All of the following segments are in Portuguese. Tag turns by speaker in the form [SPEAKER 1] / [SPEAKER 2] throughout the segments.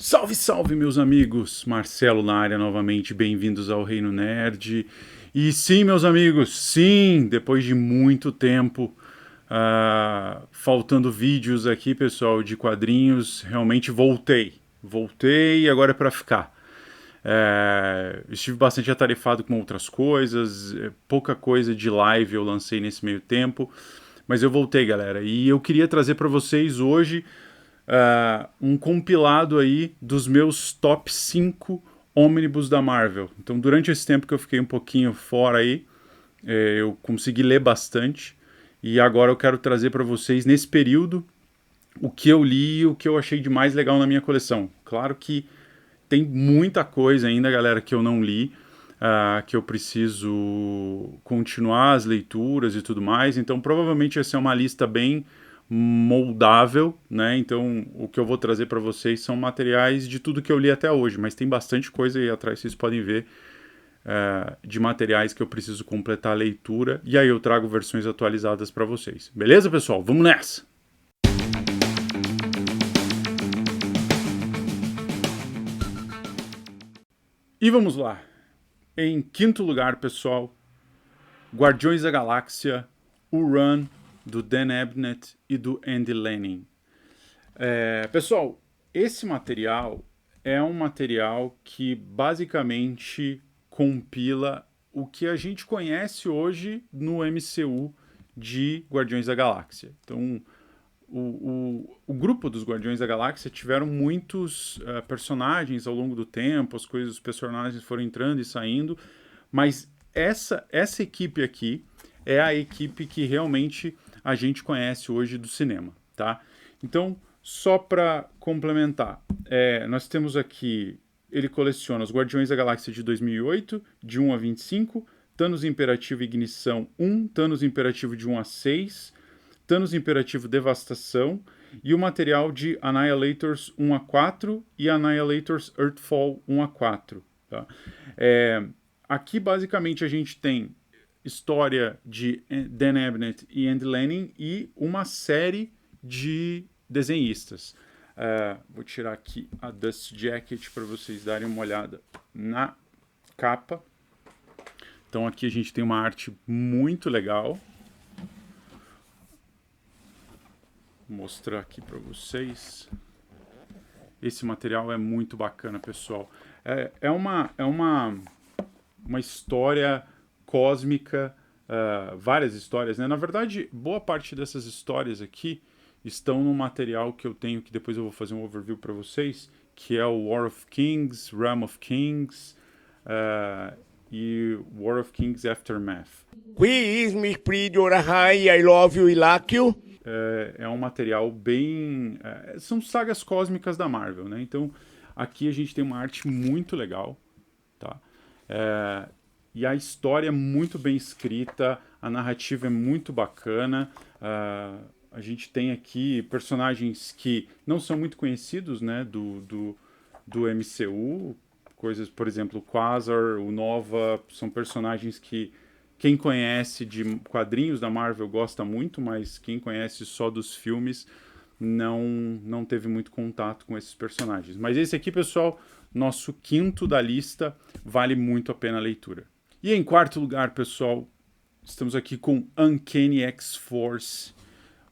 [SPEAKER 1] Salve, salve, meus amigos! Marcelo na área novamente, bem-vindos ao Reino Nerd. E sim, meus amigos, sim, depois de muito tempo, faltando vídeos aqui, pessoal, de quadrinhos, realmente voltei. Voltei e agora é pra ficar. Estive bastante atarefado com outras coisas, pouca coisa de live eu lancei nesse meio tempo, mas eu voltei, galera. E eu queria trazer para vocês hoje um compilado aí dos meus top 5 ônibus da Marvel. Então, durante esse tempo que eu fiquei um pouquinho fora aí, eu consegui ler bastante. E agora eu quero trazer para vocês, nesse período, o que eu li e o que eu achei de mais legal na minha coleção. Claro que tem muita coisa ainda, galera, que eu não li, que eu preciso continuar as leituras e tudo mais. Então, provavelmente vai ser uma lista bem moldável, né? Então, o que eu vou trazer para vocês são materiais de tudo que eu li até hoje, mas tem bastante coisa aí atrás, vocês podem ver, de materiais que eu preciso completar a leitura, e aí eu trago versões atualizadas para vocês. Beleza, pessoal? Vamos nessa! E vamos lá. Em quinto lugar, pessoal, Guardiões da Galáxia, o Run do Dan Abnett e do Andy Lanning. Pessoal, esse material é um material que basicamente compila o que a gente conhece hoje no MCU de Guardiões da Galáxia. Então, o grupo dos Guardiões da Galáxia tiveram muitos personagens ao longo do tempo, os personagens foram entrando e saindo, mas essa equipe aqui é a equipe que realmente a gente conhece hoje do cinema, tá? Então, só para complementar, nós temos aqui, ele coleciona os Guardiões da Galáxia de 2008, de 1 a 25, Thanos Imperativo Ignição 1, Thanos Imperativo de 1 a 6, Thanos Imperativo Devastação e o material de Annihilators 1 a 4 e Annihilators Earthfall 1 a 4. Tá? Aqui, basicamente, a gente tem história de Dan Abnett e Andy Lanning e uma série de desenhistas. Vou tirar aqui a Dust Jacket para vocês darem uma olhada na capa. Então aqui a gente tem uma arte muito legal. Vou mostrar aqui para vocês. Esse material é muito bacana, pessoal. É uma história cósmica, várias histórias, né? Na verdade, boa parte dessas histórias aqui estão no material que eu tenho, que depois eu vou fazer um overview para vocês, que é o War of Kings, Realm of Kings e War of Kings Aftermath.
[SPEAKER 2] Qui is mi spirito Rahai, I love you, I like you.
[SPEAKER 1] É um material bem... são sagas cósmicas da Marvel, né? Então, aqui a gente tem uma arte muito legal, tá? E a história é muito bem escrita, a narrativa é muito bacana. A gente tem aqui personagens que não são muito conhecidos, né, do MCU. Coisas, por exemplo, o Quasar, o Nova, são personagens que quem conhece de quadrinhos da Marvel gosta muito, mas quem conhece só dos filmes não teve muito contato com esses personagens. Mas esse aqui, pessoal, nosso quinto da lista, vale muito a pena a leitura. E em quarto lugar, pessoal, estamos aqui com Uncanny X-Force,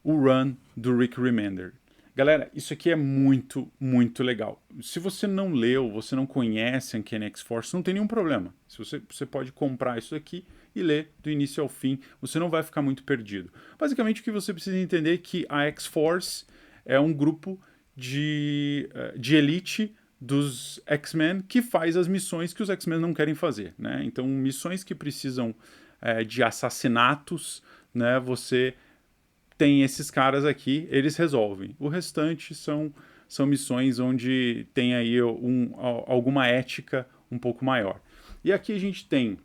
[SPEAKER 1] o Run do Rick Remender. Galera, isso aqui é muito, muito legal. Se você não leu, você não conhece Uncanny X-Force, não tem nenhum problema. Você pode comprar isso aqui e ler do início ao fim, você não vai ficar muito perdido. Basicamente, o que você precisa entender é que a X-Force é um grupo de elite dos X-Men que faz as missões que os X-Men não querem fazer, né? Então, missões que precisam de assassinatos, né? Você tem esses caras aqui, eles resolvem. O restante são missões onde tem aí alguma ética um pouco maior. E aqui a gente tem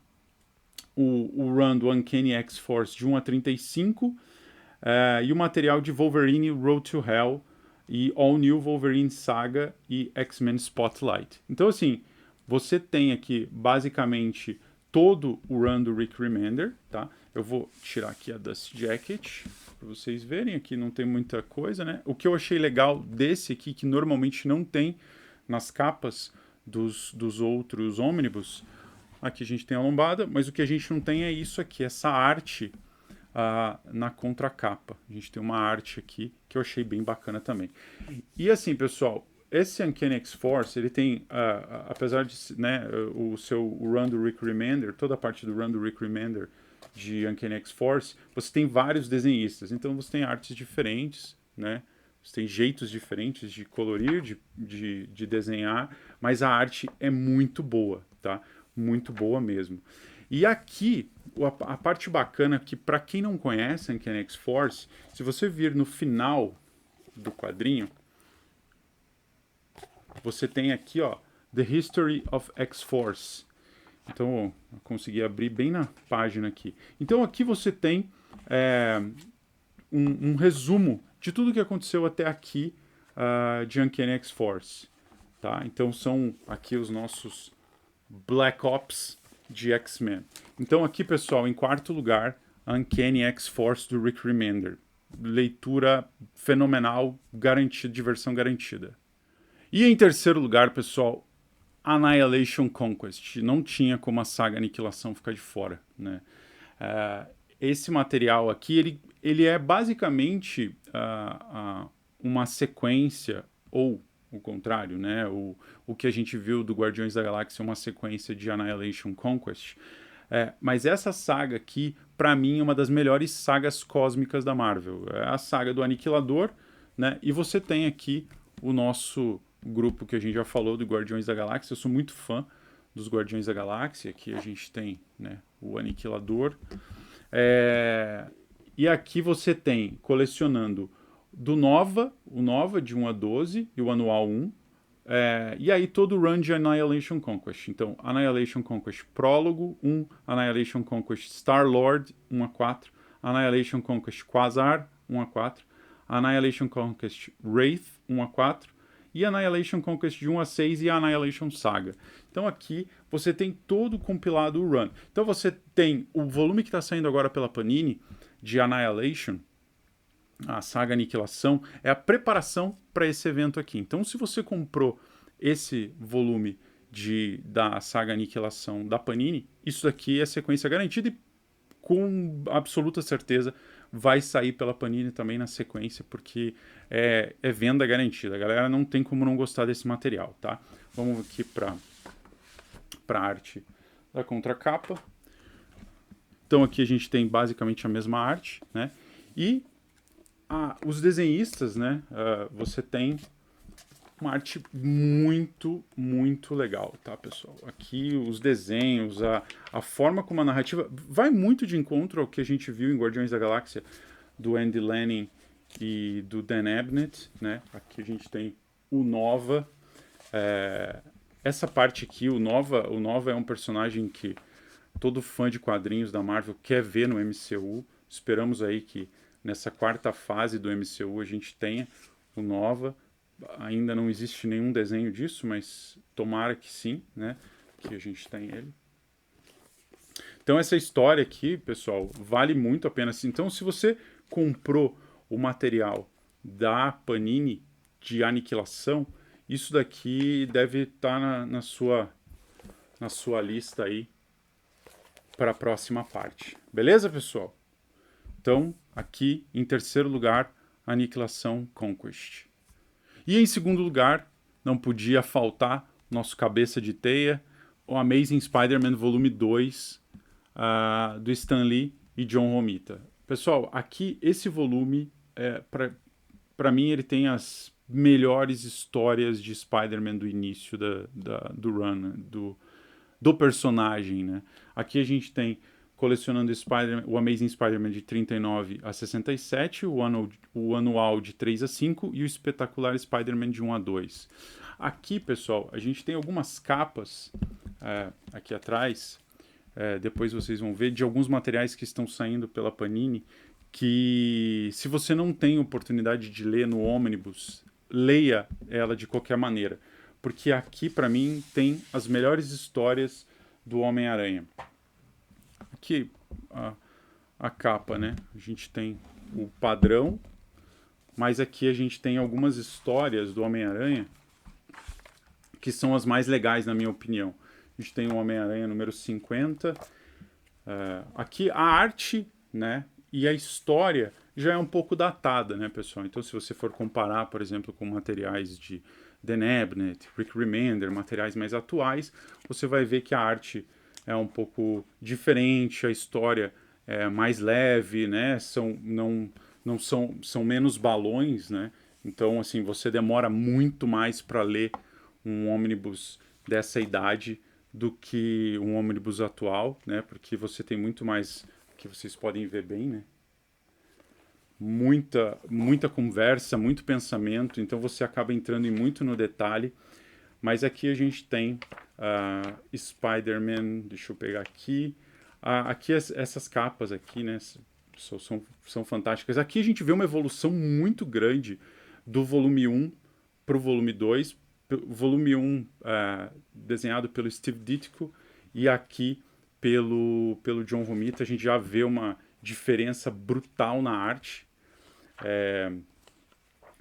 [SPEAKER 1] o run do Uncanny X-Force de 1 a 35 e o material de Wolverine Road to Hell e All New Wolverine Saga e X-Men Spotlight. Então, assim, você tem aqui basicamente todo o run do Rick Remender, tá? Eu vou tirar aqui a Dust Jacket para vocês verem. Aqui não tem muita coisa, né? O que eu achei legal desse aqui, que normalmente não tem nas capas dos outros ônibus. Aqui a gente tem a lombada, mas o que a gente não tem é isso aqui, essa arte na contracapa. A gente tem uma arte aqui que eu achei bem bacana também. E assim, pessoal, esse Uncanny X-Force, ele tem, apesar de, né, o Run do Rick Remender, toda a parte do Run do Rick Remender de Uncanny X-Force, você tem vários desenhistas, então você tem artes diferentes, né? Você tem jeitos diferentes de colorir, de desenhar, mas a arte é muito boa, tá? Muito boa mesmo. E aqui, a parte bacana que, para quem não conhece Uncanny X-Force, se você vir no final do quadrinho, você tem aqui, ó, The History of X-Force. Então, eu consegui abrir bem na página aqui. Então, aqui você tem um resumo de tudo que aconteceu até aqui de Uncanny X-Force. Tá? Então, são aqui os nossos Black Ops de X-Men. Então, aqui, pessoal, em quarto lugar, Uncanny X-Force do Rick Remender. Leitura fenomenal, garantida, diversão garantida. E em terceiro lugar, pessoal, Annihilation Conquest. Não tinha como a saga Aniquilação ficar de fora, né? Esse material aqui, ele é basicamente uma sequência, ou o contrário, né? O que a gente viu do Guardiões da Galáxia é uma sequência de Annihilation Conquest. Mas essa saga aqui, para mim, é uma das melhores sagas cósmicas da Marvel. É a saga do Aniquilador, né? E você tem aqui o nosso grupo que a gente já falou do Guardiões da Galáxia. Eu sou muito fã dos Guardiões da Galáxia. Aqui a gente tem, né, o Aniquilador. E aqui você tem, colecionando do Nova, o Nova de 1 a 12 e o Anual 1. E aí todo o run de Annihilation Conquest. Então, Annihilation Conquest Prólogo 1, Annihilation Conquest Star-Lord 1 a 4, Annihilation Conquest Quasar 1 a 4, Annihilation Conquest Wraith 1 a 4, e Annihilation Conquest de 1 a 6 e Annihilation Saga. Então aqui você tem todo o compilado o run. Então você tem o volume que está saindo agora pela Panini de Annihilation, a saga Aniquilação, é a preparação para esse evento aqui. Então se você comprou esse volume da saga Aniquilação da Panini, isso daqui é sequência garantida e com absoluta certeza vai sair pela Panini também na sequência, porque é venda garantida. A galera não tem como não gostar desse material, tá? Vamos aqui para a arte da contracapa. Então aqui a gente tem basicamente a mesma arte, né? E os desenhistas, né? Você tem uma arte muito, muito legal, tá, pessoal? Aqui os desenhos, a forma como a narrativa vai muito de encontro ao que a gente viu em Guardiões da Galáxia do Andy Lanning e do Dan Abnett, né? Aqui a gente tem o Nova. Essa parte aqui, o Nova é um personagem que todo fã de quadrinhos da Marvel quer ver no MCU. Esperamos aí que nessa quarta fase do MCU a gente tenha o Nova. Ainda não existe nenhum desenho disso, mas tomara que sim, né? Que a gente tem ele. Então essa história aqui, pessoal, vale muito a pena. Então se você comprou o material da Panini de Aniquilação, isso daqui deve estar na sua lista aí para a próxima parte. Beleza, pessoal? Então, aqui em terceiro lugar, Aniquilação Conquest. E em segundo lugar, não podia faltar nosso cabeça de teia, o Amazing Spider-Man Volume 2, do Stan Lee e John Romita. Pessoal, aqui esse volume, para mim, ele tem as melhores histórias de Spider-Man do início do run, do personagem, né? Aqui a gente tem colecionando o Amazing Spider-Man de 39 a 67, o anual de 3 a 5 e o espetacular Spider-Man de 1 a 2. Aqui, pessoal, a gente tem algumas capas aqui atrás, depois vocês vão ver, de alguns materiais que estão saindo pela Panini, que se você não tem oportunidade de ler no ônibus, leia ela de qualquer maneira, porque aqui, para mim, tem as melhores histórias do Homem-Aranha. Aqui a capa, né? A gente tem o padrão, mas aqui a gente tem algumas histórias do Homem-Aranha que são as mais legais, na minha opinião. A gente tem o Homem-Aranha número 50. Aqui a arte, né, e a história já é um pouco datada, né, pessoal? Então, se você for comparar, por exemplo, com materiais de Dan Abnett, Rick Remender, materiais mais atuais, você vai ver que a arte é um pouco diferente, a história é mais leve, né? São menos balões, né? Então, assim, você demora muito mais para ler um ônibus dessa idade do que um ônibus atual, né? Porque você tem muito mais, que vocês podem ver bem, né? Muita conversa, muito pensamento, então você acaba entrando muito no detalhe. Mas aqui a gente tem Spider-Man, deixa eu pegar aqui. Aqui essas capas aqui, né? São fantásticas. Aqui a gente vê uma evolução muito grande do volume 1 para o volume 2. O volume 1 desenhado pelo Steve Ditko e aqui pelo John Romita. A gente já vê uma diferença brutal na arte.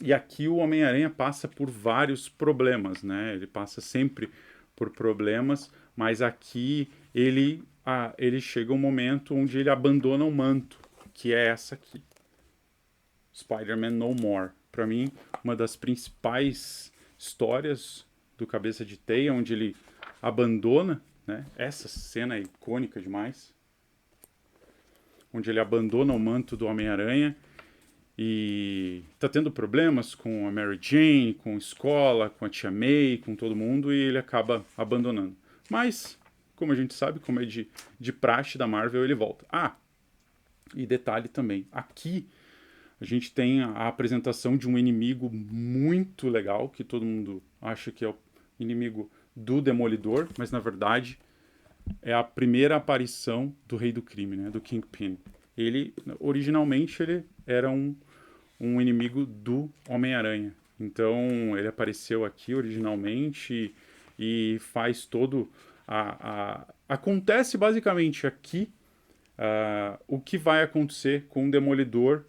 [SPEAKER 1] E aqui o Homem-Aranha passa por vários problemas, né? Ele passa sempre por problemas, mas aqui ele chega um momento onde ele abandona o manto, que é essa aqui. Spider-Man No More. Para mim, uma das principais histórias do Cabeça de Teia, onde ele abandona, né? Essa cena é icônica demais. Onde ele abandona o manto do Homem-Aranha e tá tendo problemas com a Mary Jane, com a escola, com a Tia May, com todo mundo, e ele acaba abandonando. Mas, como a gente sabe, como é de praxe da Marvel, ele volta. E detalhe também, aqui a gente tem a apresentação de um inimigo muito legal, que todo mundo acha que é o inimigo do Demolidor, mas na verdade é a primeira aparição do Rei do Crime, né, do Kingpin. Originalmente, ele era um inimigo do Homem-Aranha. Então, ele apareceu aqui originalmente e faz todo... Acontece basicamente aqui o que vai acontecer com o Demolidor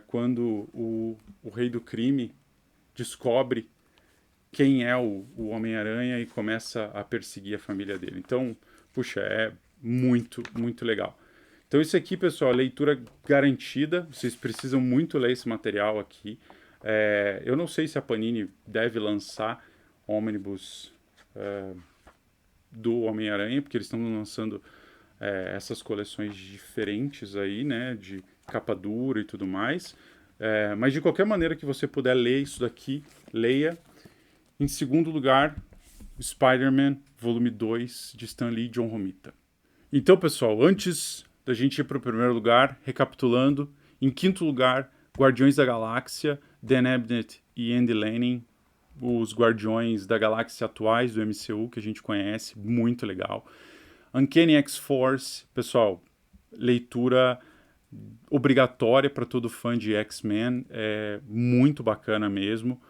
[SPEAKER 1] quando o Rei do Crime descobre quem é o Homem-Aranha e começa a perseguir a família dele. Então, puxa, é muito, muito legal. Então isso aqui, pessoal, leitura garantida. Vocês precisam muito ler esse material aqui. Eu não sei se a Panini deve lançar ônibus do Homem-Aranha, porque eles estão lançando essas coleções diferentes aí, né, de capa dura e tudo mais. Mas de qualquer maneira que você puder ler isso daqui, leia. Em segundo lugar, Spider-Man, volume 2, de Stan Lee e John Romita. Então, pessoal, antes da gente ir para o primeiro lugar, recapitulando, em quinto lugar, Guardiões da Galáxia, Dan Abnett e Andy Lanning, os Guardiões da Galáxia atuais do MCU, que a gente conhece, muito legal. Uncanny X-Force, pessoal, leitura obrigatória para todo fã de X-Men, é muito bacana mesmo.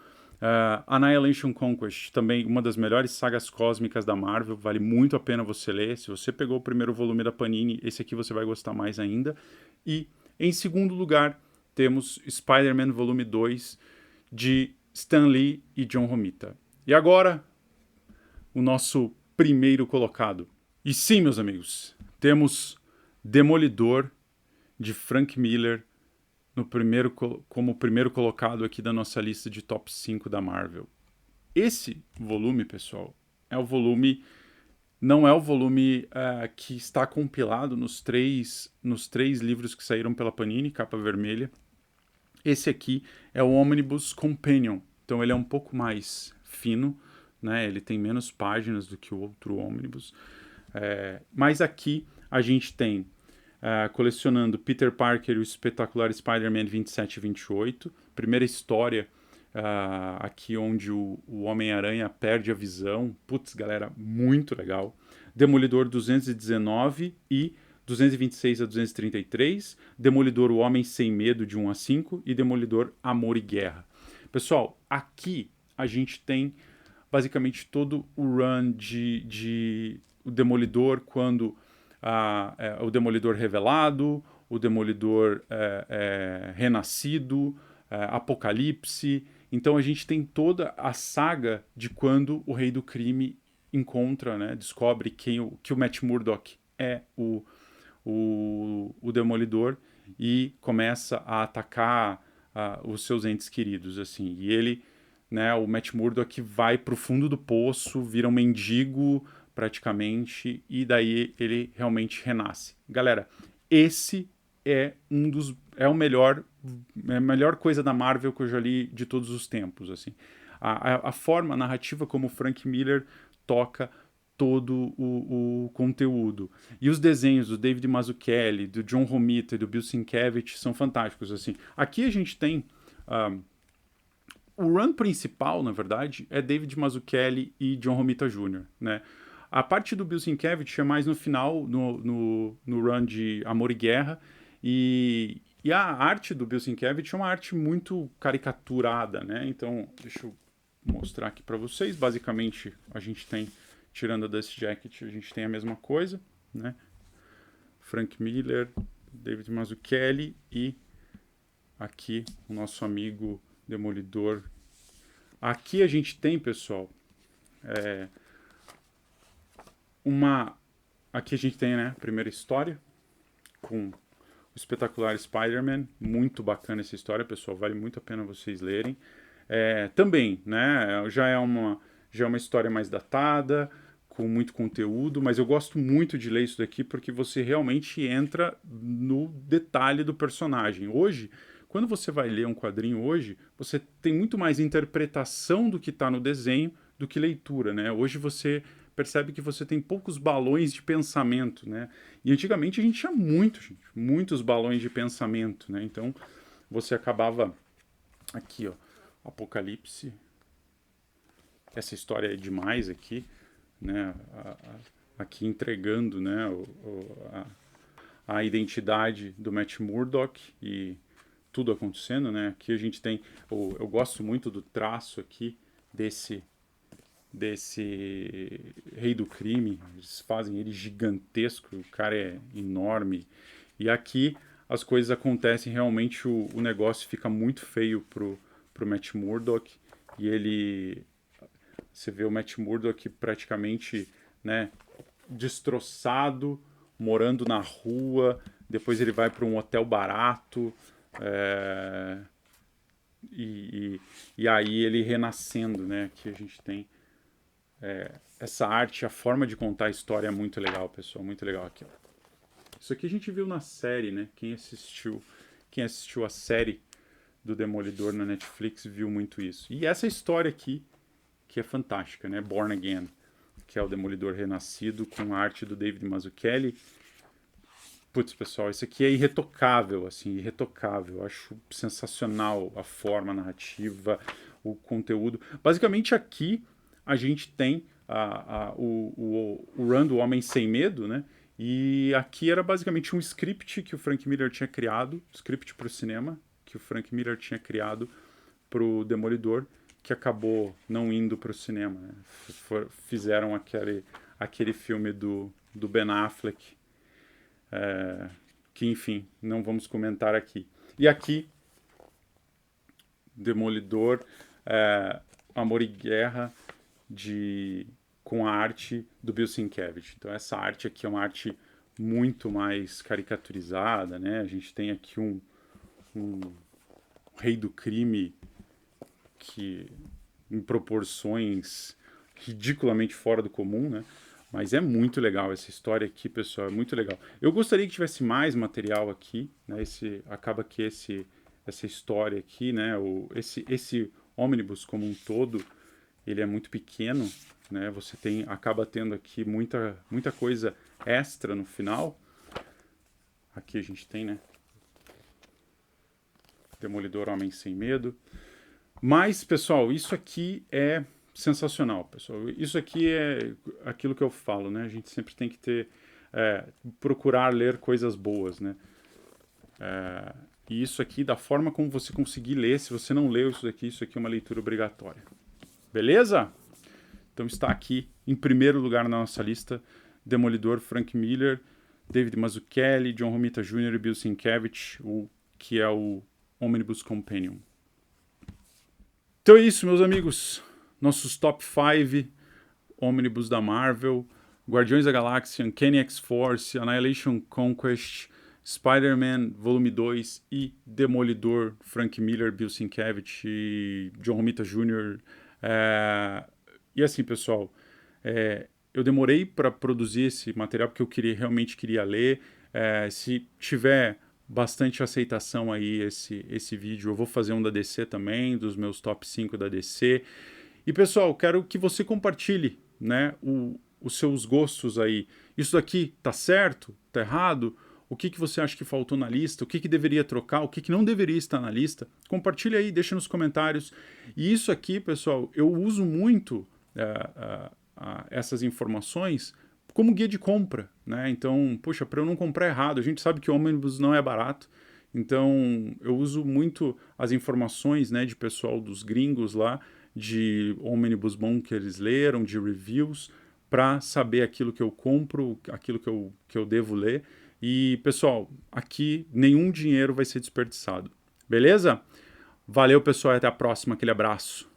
[SPEAKER 1] Annihilation Conquest, também uma das melhores sagas cósmicas da Marvel, vale muito a pena você ler. Se você pegou o primeiro volume da Panini, esse aqui você vai gostar mais ainda. E, em segundo lugar, temos Spider-Man volume 2, de Stan Lee e John Romita. E agora, o nosso primeiro colocado. E sim, meus amigos, temos Demolidor, de Frank Miller, como primeiro colocado aqui da nossa lista de top 5 da Marvel. Esse volume, pessoal, não é o volume que está compilado nos três livros que saíram pela Panini, capa vermelha. Esse aqui é o Omnibus Companion, então ele é um pouco mais fino, né? Ele tem menos páginas do que o outro Omnibus. Mas aqui a gente tem colecionando Peter Parker e o espetacular Spider-Man 27 e 28. Primeira história aqui onde o Homem-Aranha perde a visão. Putz, galera, muito legal. Demolidor 219 e 226 a 233. Demolidor O Homem Sem Medo de 1 a 5. E Demolidor Amor e Guerra. Pessoal, aqui a gente tem basicamente todo o run de o Demolidor quando... o Demolidor Revelado, o Demolidor Renascido, Apocalipse. Então a gente tem toda a saga de quando o Rei do Crime encontra, né, descobre que o Matt Murdock é o Demolidor e começa a atacar os seus entes queridos, assim. E ele, né, o Matt Murdock vai pro fundo do poço, vira um mendigo praticamente, e daí ele realmente renasce. Galera, esse é é a melhor coisa da Marvel que eu já li de todos os tempos, assim. A forma, a narrativa como o Frank Miller toca todo o conteúdo. E os desenhos do David Mazzucchelli, do John Romita e do Bill Sienkiewicz são fantásticos, assim. Aqui a gente tem o run principal, na verdade, é David Mazzucchelli e John Romita Jr., né? A parte do Bill Sienkiewicz é mais no final, no run de Amor e Guerra, e a arte do Bill Sienkiewicz é uma arte muito caricaturada, né? Então, deixa eu mostrar aqui para vocês. Basicamente, a gente tem, tirando a Dust Jacket, a gente tem a mesma coisa, né? Frank Miller, David Mazzucchelli e aqui o nosso amigo Demolidor. Aqui a gente tem, pessoal, aqui a gente tem, né, a primeira história com o espetacular Spider-Man. Muito bacana essa história, pessoal, vale muito a pena vocês lerem. Também, né, já é uma história mais datada, com muito conteúdo, mas eu gosto muito de ler isso daqui porque você realmente entra no detalhe do personagem. Hoje, quando você vai ler um quadrinho hoje, você tem muito mais interpretação do que está no desenho do que leitura, né? Hoje você percebe que você tem poucos balões de pensamento, né? E antigamente a gente tinha muitos balões de pensamento, né? Então você acabava aqui, ó, Apocalipse. Essa história é demais aqui, né? Aqui entregando, né, a identidade do Matt Murdock e tudo acontecendo, né? Aqui a gente tem, eu gosto muito do traço aqui desse Rei do Crime. Eles fazem ele gigantesco, o cara é enorme. E aqui as coisas acontecem, realmente o negócio fica muito feio pro Matt Murdock. E você vê o Matt Murdock praticamente, né, destroçado, morando na rua. Depois ele vai para um hotel barato. E aí ele renascendo, né? Aqui a gente tem essa arte, a forma de contar a história é muito legal, pessoal, muito legal aqui, ó. Isso aqui a gente viu na série, né? Quem assistiu a série do Demolidor na Netflix viu muito isso. E essa história aqui, que é fantástica, né? Born Again, que é o Demolidor renascido, com a arte do David Mazzucchelli. Putz, pessoal, isso aqui é irretocável, assim, irretocável. Eu acho sensacional a forma a narrativa, o conteúdo. Basicamente aqui a gente tem o run do Homem Sem Medo, né? E aqui era basicamente um script que o Frank Miller tinha criado, script para o cinema, que o Frank Miller tinha criado para o Demolidor, que acabou não indo para o cinema, né? Fizeram aquele filme do Ben Affleck, que, enfim, não vamos comentar aqui. E aqui, Demolidor, Amor e Guerra, com a arte do Bill Sienkiewicz. Então essa arte aqui é uma arte muito mais caricaturizada, né? A gente tem aqui um Rei do Crime que em proporções ridiculamente fora do comum, né? Mas é muito legal essa história aqui, pessoal, é muito legal. Eu gostaria que tivesse mais material aqui, né? Acaba que essa história aqui, né? Esse ônibus como um todo, ele é muito pequeno, né? Você acaba tendo aqui muita coisa extra no final. Aqui a gente tem, né? Demolidor, Homem Sem Medo. Mas, pessoal, isso aqui é sensacional, pessoal. Isso aqui é aquilo que eu falo, né? A gente sempre tem que procurar ler coisas boas, né? E isso aqui, da forma como você conseguir ler, se você não leu isso aqui é uma leitura obrigatória. Beleza? Então está aqui, em primeiro lugar na nossa lista, Demolidor, Frank Miller, David Mazzucchelli, John Romita Jr. e Bill Sienkiewicz, que é o Omnibus Companion. Então é isso, meus amigos. Nossos top 5 ônibus da Marvel: Guardiões da Galáxia, Uncanny X-Force, Annihilation Conquest, Spider-Man Volume 2 e Demolidor, Frank Miller, Bill Sienkiewicz e John Romita Jr. E assim, pessoal, eu demorei para produzir esse material porque eu realmente queria ler. Se tiver bastante aceitação aí esse vídeo, eu vou fazer um da DC também, dos meus top 5 da DC. E pessoal, quero que você compartilhe, né, os seus gostos aí. Isso daqui tá certo? Tá errado? O que você acha que faltou na lista? O que deveria trocar? O que não deveria estar na lista? Compartilha aí, deixa nos comentários. E isso aqui, pessoal, eu uso muito essas informações como guia de compra, né? Então, poxa, para eu não comprar errado, a gente sabe que o ônibus não é barato, então eu uso muito as informações, né, de pessoal dos gringos lá, de ônibus bom que eles leram, de reviews, para saber aquilo que eu compro, aquilo que eu devo ler. E, pessoal, aqui nenhum dinheiro vai ser desperdiçado. Beleza? Valeu, pessoal, e até a próxima. Aquele abraço.